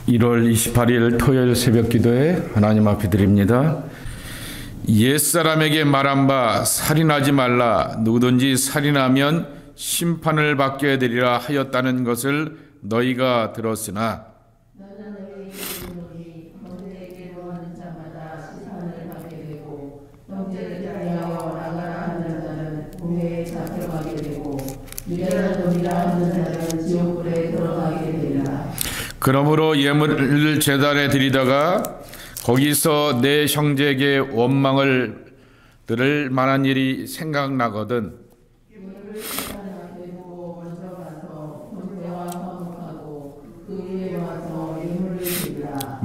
1월 28일 토요일 새벽 기도에 하나님 앞에 드립니다. 옛사람에게 말한 바 살인하지 말라. 누구든지 살인하면 심판을 받게 되리라 하였다는 것을 너희가 들었으나 그러므로 예물을 제단에 드리다가 거기서 내 형제에게 원망을 들을 만한 일이 생각나거든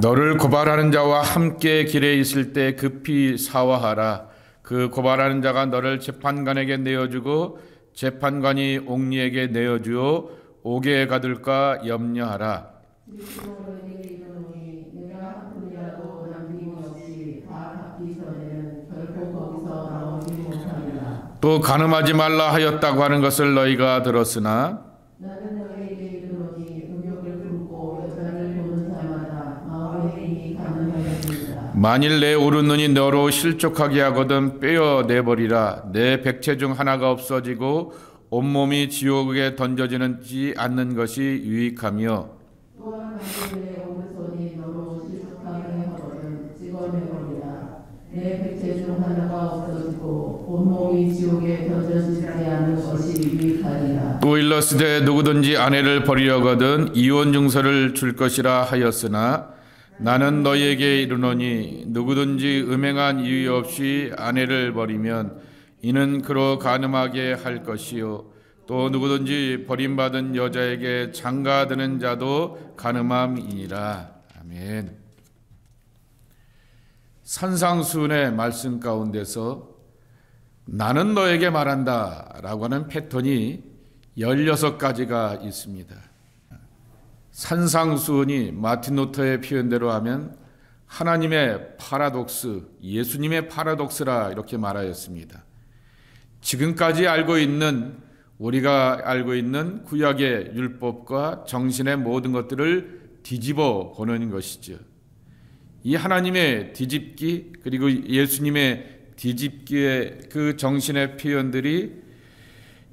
너를 고발하는 자와 함께 길에 있을 때 급히 사화하라. 그 고발하는 자가 너를 재판관에게 내어주고 재판관이 옥리에게 내어주어 옥에 가둘까 염려하라. 또 간음하지 말라 하였다고 하는 것을 너희가 들었으나 만일 내 오른눈이 너로 실족하게 하거든 빼어내버리라. 내 백체 중 하나가 없어지고 온몸이 지옥에 던져지지 않는 것이 유익하며 또한 만일 내 오른손이 너로 실족하게 하거든 찍어내버리라. 내 백체 중 하나가 없어지고 온몸이 지옥에 던져지지 않는 것이 유익하리라. 또 일러스되 누구든지 아내를 버리려거든 이혼 증서를 줄 것이라 하였으나 나는 너희에게 이르노니 누구든지 음행한 이유 없이 아내를 버리면 이는 그로 간음하게 할 것이요 또 누구든지 버림받은 여자에게 장가드는 자도 간음함이니라. 아멘. 산상수훈의 말씀 가운데서 나는 너에게 말한다 라고 하는 패턴이 16가지가 있습니다. 산상수훈이 마틴 루터의 표현대로 하면 하나님의 파라독스, 예수님의 파라독스라 이렇게 말하였습니다. 지금까지 우리가 알고 있는 구약의 율법과 정신의 모든 것들을 뒤집어 보는 것이죠. 이 하나님의 뒤집기 그리고 예수님의 뒤집기의 그 정신의 표현들이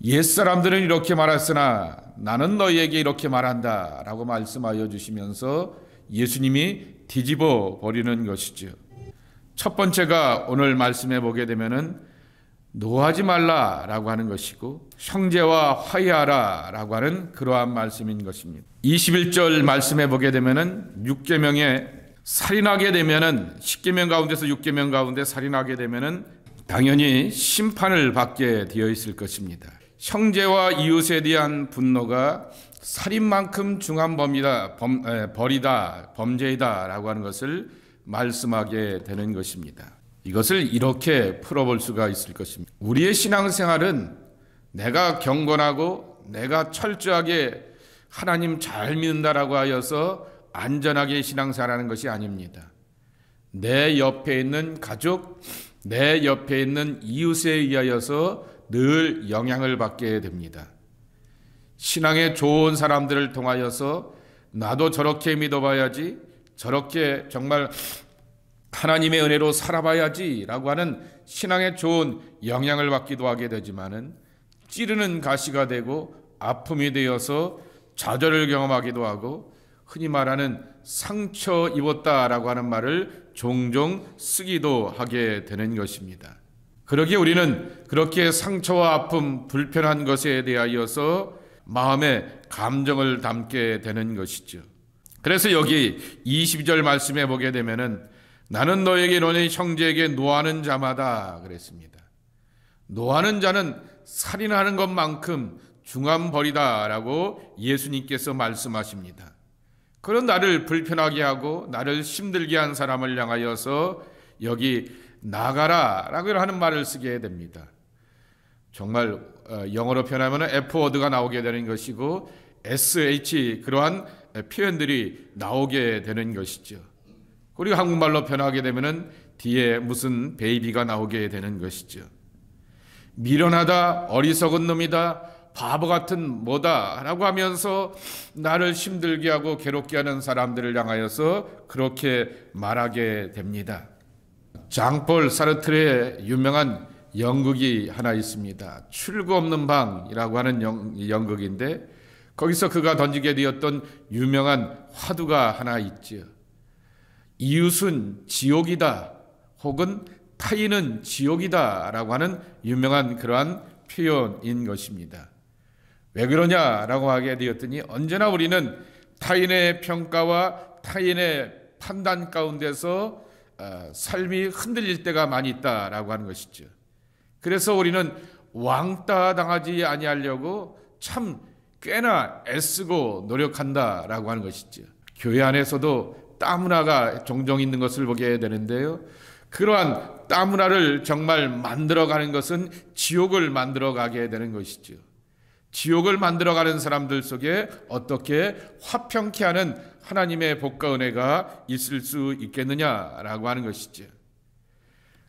옛사람들은 이렇게 말했으나 나는 너희에게 이렇게 말한다 라고 말씀하여 주시면서 예수님이 뒤집어 버리는 것이죠. 첫 번째가 오늘 말씀해 보게 되면은 노하지 말라 라고 하는 것이고 형제와 화해하라 라고 하는 그러한 말씀인 것입니다. 21절 말씀해 보게 되면은 6계명에 살인하게 되면은 10계명 가운데서 6계명 가운데 살인하게 되면은 당연히 심판을 받게 되어 있을 것입니다. 형제와 이웃에 대한 분노가 살인만큼 중한 벌이다, 범죄이다 라고 하는 것을 말씀하게 되는 것입니다. 이것을 이렇게 풀어볼 수가 있을 것입니다. 우리의 신앙생활은 내가 경건하고 내가 철저하게 하나님 잘 믿는다라고 하여서 안전하게 신앙생활하는 것이 아닙니다. 내 옆에 있는 가족, 내 옆에 있는 이웃에 의하여서 늘 영향을 받게 됩니다. 신앙에 좋은 사람들을 통하여서 나도 저렇게 믿어봐야지, 저렇게 정말 하나님의 은혜로 살아봐야지 라고 하는 신앙에 좋은 영향을 받기도 하게 되지만은 찌르는 가시가 되고 아픔이 되어서 좌절을 경험하기도 하고 흔히 말하는 상처 입었다라고 하는 말을 종종 쓰기도 하게 되는 것입니다. 그러기에 우리는 그렇게 상처와 아픔, 불편한 것에 대하여서 마음에 감정을 담게 되는 것이죠. 그래서 여기 22절 말씀해 보게 되면은 나는 너에게 너네 형제에게 노하는 자마다 그랬습니다. 노하는 자는 살인하는 것만큼 중한 벌이다라고 예수님께서 말씀하십니다. 그런 나를 불편하게 하고 나를 힘들게 한 사람을 향하여서 여기 나가라라고 하는 말을 쓰게 됩니다. 정말 영어로 표현하면 F워드가 나오게 되는 것이고 SH 그러한 표현들이 나오게 되는 것이죠. 그리고 한국말로 표현하게 되면 뒤에 무슨 베이비가 나오게 되는 것이죠. 미련하다, 어리석은 놈이다, 바보 같은 뭐다라고 하면서 나를 힘들게 하고 괴롭게 하는 사람들을 향하여서 그렇게 말하게 됩니다. 장폴 사르트르의 유명한 연극이 하나 있습니다. 출구 없는 방이라고 하는 연극인데 거기서 그가 던지게 되었던 유명한 화두가 하나 있지요. 이웃은 지옥이다 혹은 타인은 지옥이다 라고 하는 유명한 그러한 표현인 것입니다. 왜 그러냐라고 하게 되었더니 언제나 우리는 타인의 평가와 타인의 판단 가운데서 삶이 흔들릴 때가 많이 있다라고 하는 것이죠. 그래서 우리는 왕따 당하지 아니하려고 참 꽤나 애쓰고 노력한다라고 하는 것이죠. 교회 안에서도 따문화가 종종 있는 것을 보게 되는데요. 그러한 따문화를 정말 만들어가는 것은 지옥을 만들어가게 되는 것이죠. 지옥을 만들어가는 사람들 속에 어떻게 화평케 하는 하나님의 복과 은혜가 있을 수 있겠느냐라고 하는 것이죠.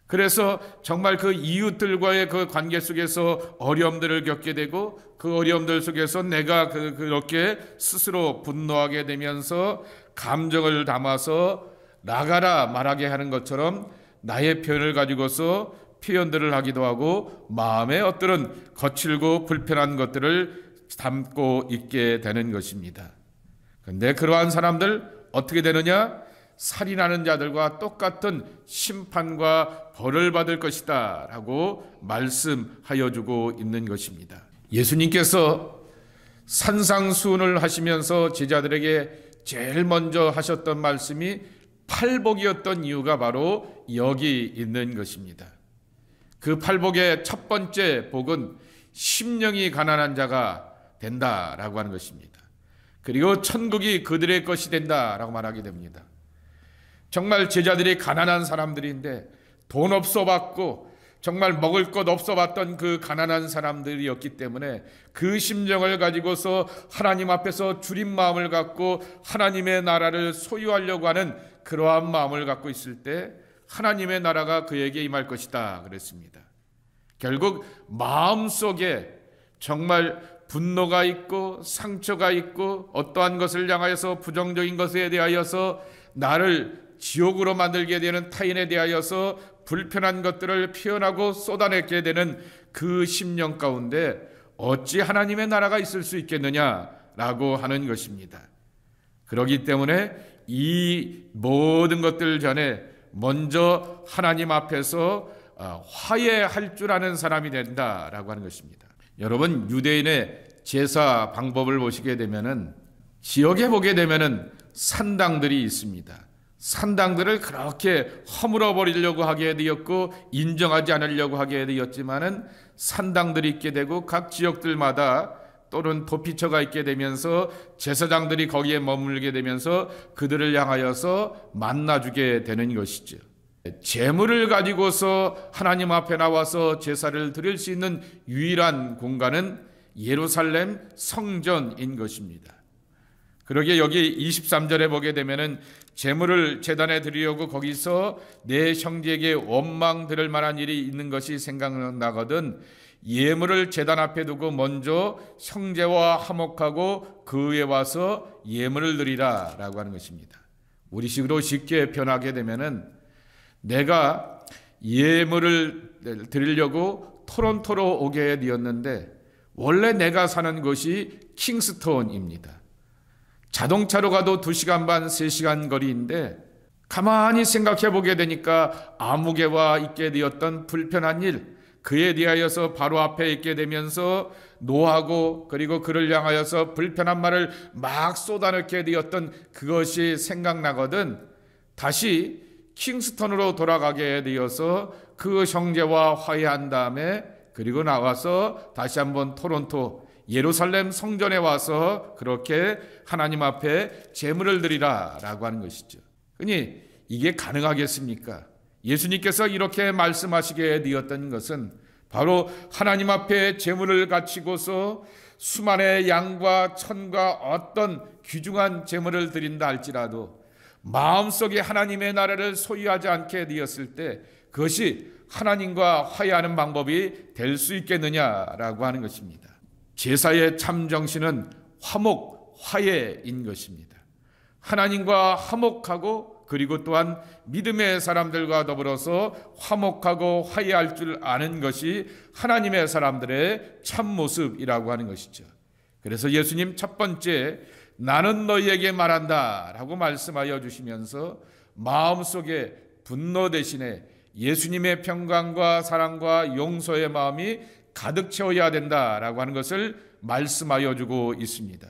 그래서 정말 그 이웃들과의 그 관계 속에서 어려움들을 겪게 되고 그 어려움들 속에서 내가 그렇게 스스로 분노하게 되면서 감정을 담아서 나가라 말하게 하는 것처럼 나의 표현을 가지고서 표현들을 하기도 하고 마음에 어떤 거칠고 불편한 것들을 담고 있게 되는 것입니다. 그런데 그러한 사람들 어떻게 되느냐? 살인하는 자들과 똑같은 심판과 벌을 받을 것이다 라고 말씀하여 주고 있는 것입니다. 예수님께서 산상수훈을 하시면서 제자들에게 제일 먼저 하셨던 말씀이 팔복이었던 이유가 바로 여기 있는 것입니다. 그 팔복의 첫 번째 복은 심령이 가난한 자가 된다라고 하는 것입니다. 그리고 천국이 그들의 것이 된다라고 말하게 됩니다. 정말 제자들이 가난한 사람들인데 돈 없어 받고 정말 먹을 것 없어 봤던 그 가난한 사람들이었기 때문에 그 심정을 가지고서 하나님 앞에서 주린 마음을 갖고 하나님의 나라를 소유하려고 하는 그러한 마음을 갖고 있을 때 하나님의 나라가 그에게 임할 것이다 그랬습니다. 결국 마음속에 정말 분노가 있고 상처가 있고 어떠한 것을 향하여서 부정적인 것에 대하여서 나를 지옥으로 만들게 되는 타인에 대하여서 불편한 것들을 표현하고 쏟아내게 되는 그 심령 가운데 어찌 하나님의 나라가 있을 수 있겠느냐라고 하는 것입니다. 그렇기 때문에 이 모든 것들 전에 먼저 하나님 앞에서 화해할 줄 아는 사람이 된다라고 하는 것입니다. 여러분 유대인의 제사 방법을 보시게 되면은 지역에 보게 되면은 산당들이 있습니다. 산당들을 그렇게 허물어 버리려고 하게 되었고 인정하지 않으려고 하게 되었지만은 산당들이 있게 되고 각 지역들마다 또는 도피처가 있게 되면서 제사장들이 거기에 머물게 되면서 그들을 향하여서 만나주게 되는 것이죠. 제물을 가지고서 하나님 앞에 나와서 제사를 드릴 수 있는 유일한 공간은 예루살렘 성전인 것입니다. 그러게 여기 23절에 보게 되면은 제물을 제단에 드리려고 거기서 내 형제에게 원망 들을 만한 일이 있는 것이 생각나거든 예물을 제단 앞에 두고 먼저 형제와 화목하고 그 위에 와서 예물을 드리라 라고 하는 것입니다. 우리식으로 쉽게 표현하게 되면은 내가 예물을 드리려고 토론토로 오게 되었는데 원래 내가 사는 곳이 킹스톤입니다. 자동차로 가도 2시간 반, 3시간 거리인데 가만히 생각해 보게 되니까 아무개와 있게 되었던 불편한 일, 그에 대하여서 바로 앞에 있게 되면서 노하고 그리고 그를 향하여서 불편한 말을 막 쏟아넣게 되었던 그것이 생각나거든 다시 킹스턴으로 돌아가게 되어서 그 형제와 화해한 다음에 그리고 나와서 다시 한번 토론토 예루살렘 성전에 와서 그렇게 하나님 앞에 제물을 드리라 라고 하는 것이죠. 그러니 이게 가능하겠습니까? 예수님께서 이렇게 말씀하시게 되었던 것은 바로 하나님 앞에 제물을 바치고서 수만의 양과 천과 어떤 귀중한 제물을 드린다 할지라도 마음속에 하나님의 나라를 소유하지 않게 되었을 때 그것이 하나님과 화해하는 방법이 될 수 있겠느냐라고 하는 것입니다. 제사의 참 정신은 화목, 화해인 것입니다. 하나님과 화목하고 그리고 또한 믿음의 사람들과 더불어서 화목하고 화해할 줄 아는 것이 하나님의 사람들의 참 모습이라고 하는 것이죠. 그래서 예수님 첫 번째 나는 너희에게 말한다 라고 말씀하여 주시면서 마음속에 분노 대신에 예수님의 평강과 사랑과 용서의 마음이 가득 채워야 된다라고 하는 것을 말씀하여 주고 있습니다.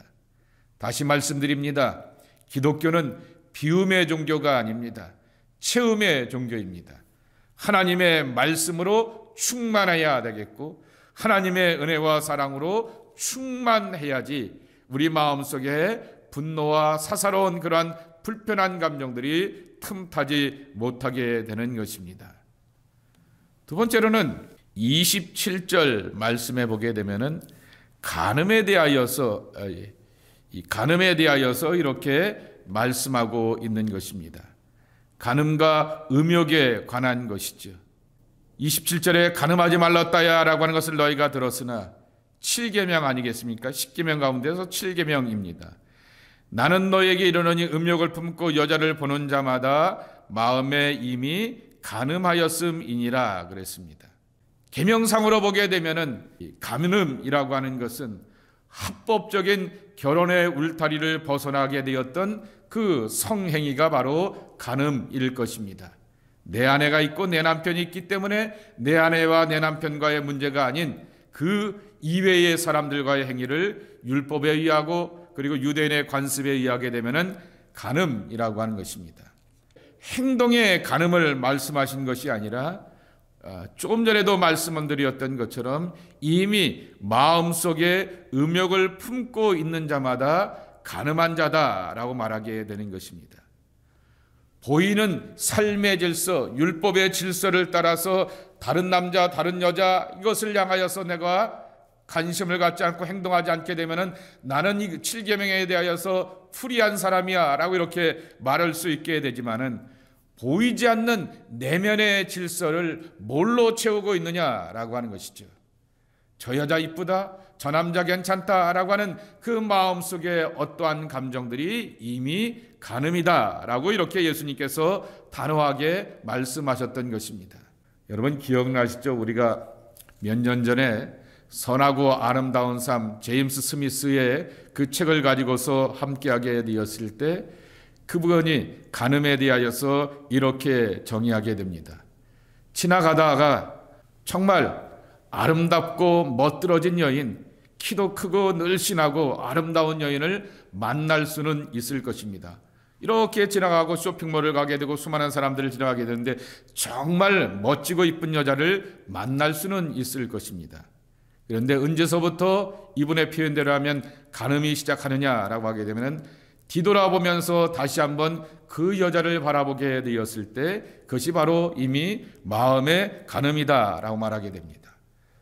다시 말씀드립니다. 기독교는 비움의 종교가 아닙니다. 체험의 종교입니다. 하나님의 말씀으로 충만해야 되겠고 하나님의 은혜와 사랑으로 충만해야지 우리 마음속에 분노와 사사로운 그러한 불편한 감정들이 틈타지 못하게 되는 것입니다. 두 번째로는 27절 말씀에 보게 되면은 간음에 대하여서 이렇게 말씀하고 있는 것입니다. 간음과 음욕에 관한 것이죠. 27절에 간음하지 말랐다야 라고 하는 것을 너희가 들었으나 7계명 아니겠습니까? 10계명 가운데서 7계명입니다. 나는 너에게 이르노니 음욕을 품고 여자를 보는 자마다 마음에 이미 간음하였음이니라 그랬습니다. 계명상으로 보게 되면은 간음이라고 하는 것은 합법적인 결혼의 울타리를 벗어나게 되었던 그 성행위가 바로 간음일 것입니다. 내 아내가 있고 내 남편이 있기 때문에 내 아내와 내 남편과의 문제가 아닌 그 이외의 사람들과의 행위를 율법에 의하고 그리고 유대인의 관습에 의하게 되면은 간음이라고 하는 것입니다. 행동의 간음을 말씀하신 것이 아니라 조금 전에도 말씀드렸던 것처럼 이미 마음속에 음욕을 품고 있는 자마다 간음한 자다라고 말하게 되는 것입니다. 보이는 삶의 질서, 율법의 질서를 따라서 다른 남자, 다른 여자 이것을 향하여서 내가 관심을 갖지 않고 행동하지 않게 되면은 나는 이 7계명에 대하여서 불의한 사람이야 라고 이렇게 말할 수 있게 되지만은 보이지 않는 내면의 질서를 뭘로 채우고 있느냐라고 하는 것이죠. 저 여자 이쁘다, 저 남자 괜찮다라고 하는 그 마음속에 어떠한 감정들이 이미 간음이다라고 이렇게 예수님께서 단호하게 말씀하셨던 것입니다. 여러분 기억나시죠? 우리가 몇 년 전에 선하고 아름다운 삶 제임스 스미스의 그 책을 가지고서 함께하게 되었을 때 그분이 간음에 대하여서 이렇게 정의하게 됩니다. 지나가다가 정말 아름답고 멋들어진 여인, 키도 크고 늘씬하고 아름다운 여인을 만날 수는 있을 것입니다. 이렇게 지나가고 쇼핑몰을 가게 되고 수많은 사람들을 지나가게 되는데 정말 멋지고 이쁜 여자를 만날 수는 있을 것입니다. 그런데 언제서부터 이분의 표현대로 하면 간음이 시작하느냐라고 하게 되면 뒤돌아보면서 다시 한번 그 여자를 바라보게 되었을 때 그것이 바로 이미 마음의 간음이다라고 말하게 됩니다.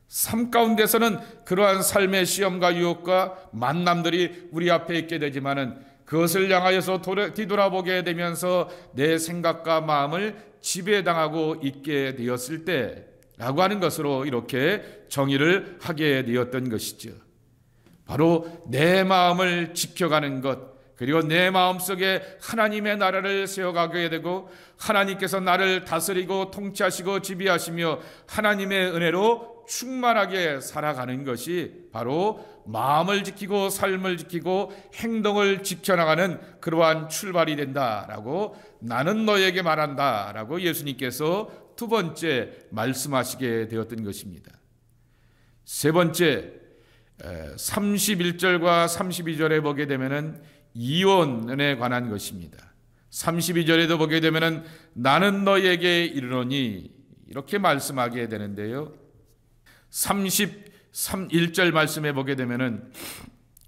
삶 가운데서는 그러한 삶의 시험과 유혹과 만남들이 우리 앞에 있게 되지만은 그것을 향하여서 뒤돌아보게 되면서 내 생각과 마음을 지배당하고 있게 되었을 때라고 하는 것으로 이렇게 정의를 하게 되었던 것이죠. 바로 내 마음을 지켜가는 것, 그리고 내 마음속에 하나님의 나라를 세워가게 되고 하나님께서 나를 다스리고 통치하시고 지배하시며 하나님의 은혜로 충만하게 살아가는 것이 바로 마음을 지키고 삶을 지키고 행동을 지켜나가는 그러한 출발이 된다라고 나는 너에게 말한다라고 예수님께서 두 번째 말씀하시게 되었던 것입니다. 세 번째 31절과 32절에 보게 되면은 이혼에 관한 것입니다. 32절에도 보게 되면은 나는 너에게 이르노니 이렇게 말씀하게 되는데요. 31절 말씀에 보게 되면은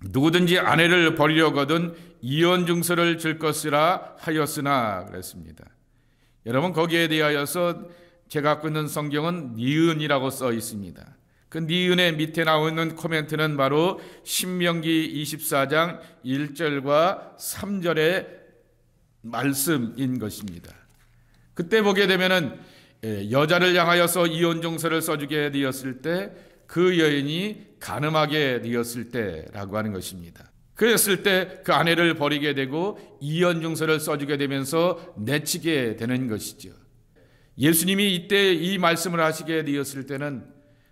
누구든지 아내를 버리려거든 이혼 증서를 줄 것이라 하였으나 그랬습니다. 여러분 거기에 대하여서 제가 갖고 있는 성경은 니은이라고 써 있습니다. 그 니은의 밑에 나오는 코멘트는 바로 신명기 24장 1절과 3절의 말씀인 것입니다. 그때 보게 되면은 여자를 향하여서 이혼 증서를 써주게 되었을 때 그 여인이 간음하게 되었을 때라고 하는 것입니다. 그랬을 때 그 아내를 버리게 되고 이혼증서를 써주게 되면서 내치게 되는 것이죠. 예수님이 이때 이 말씀을 하시게 되었을 때는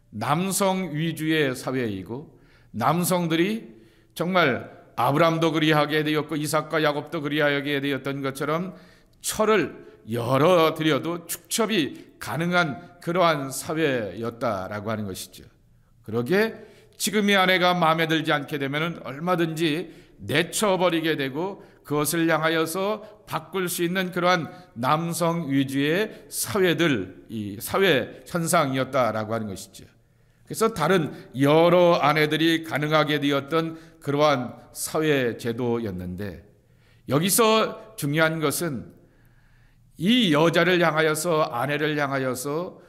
남성 위주의 사회이고 남성들이 정말 아브람도 그리하게 되었고 이삭과 야곱도 그리하게 되었던 것처럼 철을 열어드려도 축첩이 가능한 그러한 사회였다라고 하는 것이죠. 그러기에 지금의 아내가 마음에 들지 않게 되면 얼마든지 내쳐버리게 되고 그것을 향하여서 바꿀 수 있는 그러한 남성 위주의 이 사회 현상이었다라고 하는 것이죠. 그래서 다른 여러 아내들이 가능하게 되었던 그러한 사회 제도였는데 여기서 중요한 것은 이 여자를 향하여서 아내를 향하여서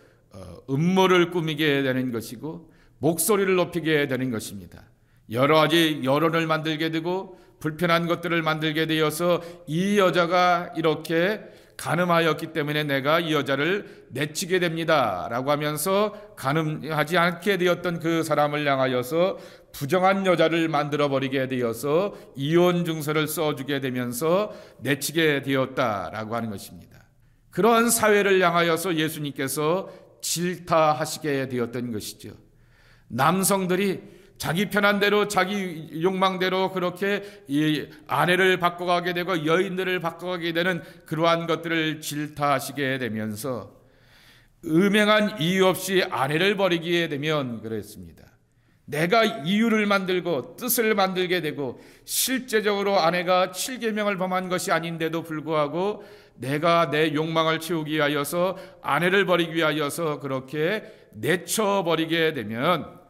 음모를 꾸미게 되는 것이고 목소리를 높이게 되는 것입니다. 여러 가지 여론을 만들게 되고 불편한 것들을 만들게 되어서 이 여자가 이렇게 간음하였기 때문에 내가 이 여자를 내치게 됩니다 라고 하면서 간음하지 않게 되었던 그 사람을 향하여서 부정한 여자를 만들어버리게 되어서 이혼 증서를 써주게 되면서 내치게 되었다라고 하는 것입니다. 그러한 사회를 향하여서 예수님께서 질타하시게 되었던 것이죠. 남성들이 자기 편한 대로 자기 욕망대로 그렇게 이 아내를 바꿔가게 되고 여인들을 바꿔가게 되는 그러한 것들을 질타하시게 되면서 음행한 이유 없이 아내를 버리게 되면 그랬습니다. 내가 이유를 만들고 뜻을 만들게 되고 실제적으로 아내가 7계명을 범한 것이 아닌데도 불구하고 내가 내 욕망을 채우기 위하여서 아내를 버리기 위하여서 그렇게 내쳐버리게 되면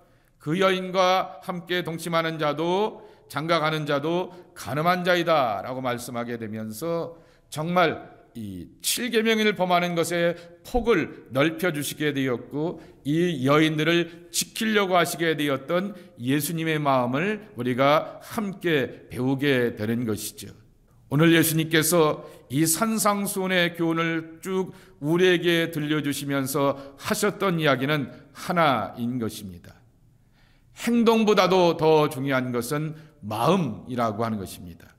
그 여인과 함께 동침하는 자도 장가가는 자도 간음한 자이다 라고 말씀하게 되면서 정말 이 7계명을 범하는 것에 폭을 넓혀주시게 되었고 이 여인들을 지키려고 하시게 되었던 예수님의 마음을 우리가 함께 배우게 되는 것이죠. 오늘 예수님께서 이 산상수훈의 교훈을 쭉 우리에게 들려주시면서 하셨던 이야기는 하나인 것입니다. 행동보다도 더 중요한 것은 마음이라고 하는 것입니다.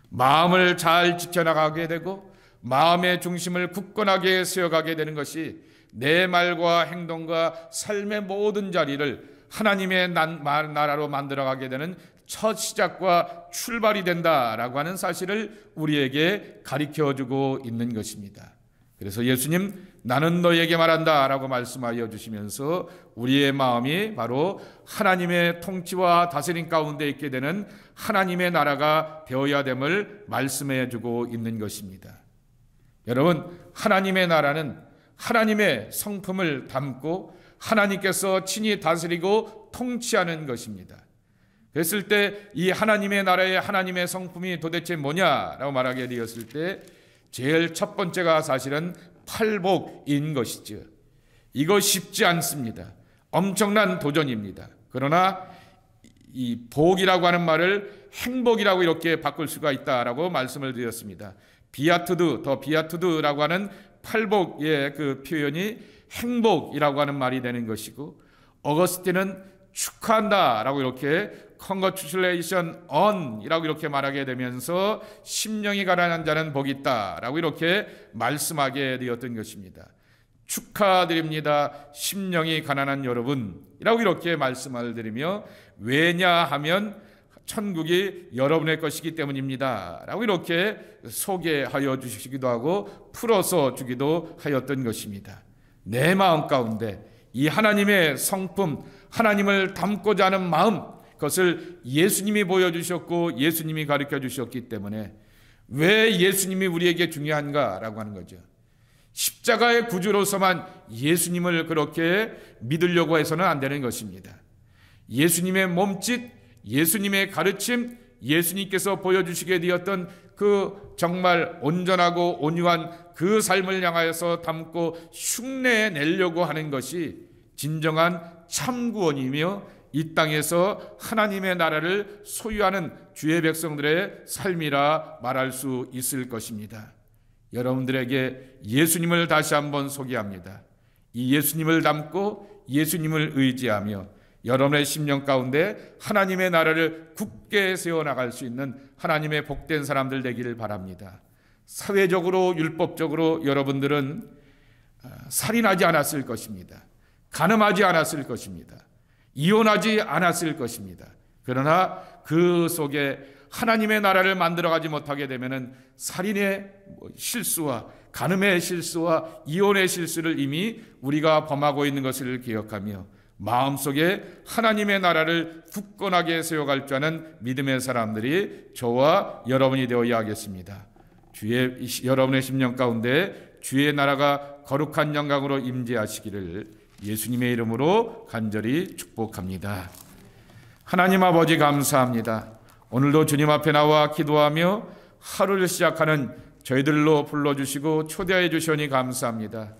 마음을 잘 지켜나가게 되고 마음의 중심을 굳건하게 세워가게 되는 것이 내 말과 행동과 삶의 모든 자리를 하나님의 나라로 만들어가게 되는 첫 시작과 출발이 된다라고 하는 사실을 우리에게 가르쳐주고 있는 것입니다. 그래서 예수님 나는 너에게 말한다 라고 말씀하여 주시면서 우리의 마음이 바로 하나님의 통치와 다스림 가운데 있게 되는 하나님의 나라가 되어야 됨을 말씀해 주고 있는 것입니다. 여러분, 하나님의 나라는 하나님의 성품을 담고 하나님께서 친히 다스리고 통치하는 것입니다. 그랬을 때 이 하나님의 나라의 하나님의 성품이 도대체 뭐냐라고 말하게 되었을 때 제일 첫 번째가 사실은 팔복인 것이죠. 이거 쉽지 않습니다. 엄청난 도전입니다. 그러나 이 복이라고 하는 말을 행복이라고 이렇게 바꿀 수가 있다라고 말씀을 드렸습니다. 비아투드라고 하는 팔복의 그 표현이 행복이라고 하는 말이 되는 것이고 어거스틴은 축하한다라고 이렇게 congratulation on이라고 이렇게 말하게 되면서 심령이 가난한 자는 복이 있다라고 이렇게 말씀하게 되었던 것입니다. 축하드립니다. 심령이 가난한 여러분이라고 이렇게 말씀을 드리며 왜냐하면 천국이 여러분의 것이기 때문입니다 라고 이렇게 소개하여 주시기도 하고 풀어서 주기도 하였던 것입니다. 내 마음 가운데 이 하나님의 성품, 하나님을 닮고자 하는 마음, 그것을 예수님이 보여주셨고 예수님이 가르쳐 주셨기 때문에 왜 예수님이 우리에게 중요한가라고 하는 거죠. 십자가의 구주로서만 예수님을 그렇게 믿으려고 해서는 안 되는 것입니다. 예수님의 몸짓, 예수님의 가르침, 예수님께서 보여주시게 되었던 그 정말 온전하고 온유한 그 삶을 향하여서 담고 흉내내려고 하는 것이 진정한 참구원이며 이 땅에서 하나님의 나라를 소유하는 주의 백성들의 삶이라 말할 수 있을 것입니다. 여러분들에게 예수님을 다시 한번 소개합니다. 이 예수님을 닮고 예수님을 의지하며 여러분의 심령 가운데 하나님의 나라를 굳게 세워나갈 수 있는 하나님의 복된 사람들 되기를 바랍니다. 사회적으로 율법적으로 여러분들은 살인하지 않았을 것입니다. 간음하지 않았을 것입니다. 이혼하지 않았을 것입니다. 그러나 그 속에 하나님의 나라를 만들어가지 못하게 되면은 살인의 실수와 간음의 실수와 이혼의 실수를 이미 우리가 범하고 있는 것을 기억하며 마음속에 하나님의 나라를 굳건하게 세워갈 줄 아는 믿음의 사람들이 저와 여러분이 되어야 하겠습니다. 여러분의 심령 가운데 주의 나라가 거룩한 영광으로 임재하시기를 예수님의 이름으로 간절히 축복합니다. 하나님 아버지 감사합니다. 오늘도 주님 앞에 나와 기도하며 하루를 시작하는 저희들로 불러주시고 초대해 주시니 감사합니다.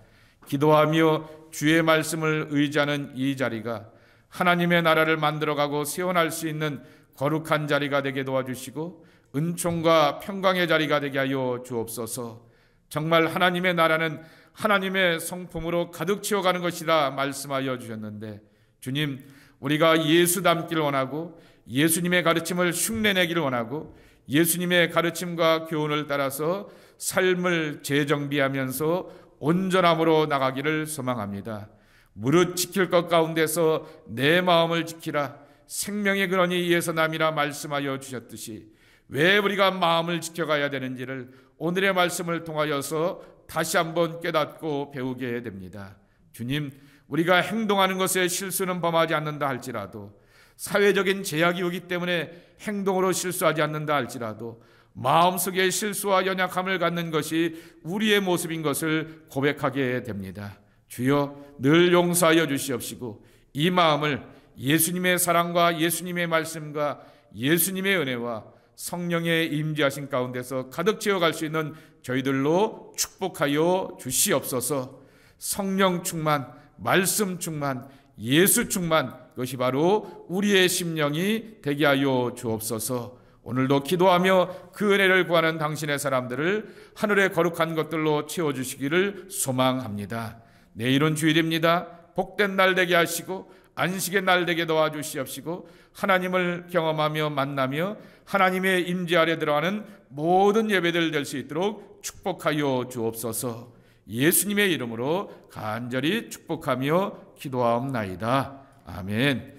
기도하며 주의 말씀을 의지하는 이 자리가 하나님의 나라를 만들어가고 세워날 수 있는 거룩한 자리가 되게 도와주시고 은총과 평강의 자리가 되게 하여 주옵소서. 정말 하나님의 나라는 하나님의 성품으로 가득 채워가는 것이다 말씀하여 주셨는데 주님, 우리가 예수 닮기를 원하고 예수님의 가르침을 흉내내기를 원하고 예수님의 가르침과 교훈을 따라서 삶을 재정비하면서 온전함으로 나가기를 소망합니다. 무릇 지킬 것 가운데서 내 마음을 지키라. 생명의 근원이 이에서 남이라 말씀하여 주셨듯이 왜 우리가 마음을 지켜가야 되는지를 오늘의 말씀을 통하여서 다시 한번 깨닫고 배우게 됩니다. 주님, 우리가 행동하는 것에 실수는 범하지 않는다 할지라도 사회적인 제약이 오기 때문에 행동으로 실수하지 않는다 할지라도 마음속에 실수와 연약함을 갖는 것이 우리의 모습인 것을 고백하게 됩니다. 주여 늘 용서하여 주시옵시고 이 마음을 예수님의 사랑과 예수님의 말씀과 예수님의 은혜와 성령의 임재하신 가운데서 가득 채워갈 수 있는 저희들로 축복하여 주시옵소서. 성령 충만, 말씀 충만, 예수 충만, 그것이 바로 우리의 심령이 되게 하여 주옵소서. 오늘도 기도하며 그 은혜를 구하는 당신의 사람들을 하늘의 거룩한 것들로 채워주시기를 소망합니다. 내일은 주일입니다. 복된 날 되게 하시고 안식의 날 되게 도와주시옵시고 하나님을 경험하며 만나며 하나님의 임재 아래 들어가는 모든 예배들 될 수 있도록 축복하여 주옵소서. 예수님의 이름으로 간절히 축복하며 기도하옵나이다. 아멘.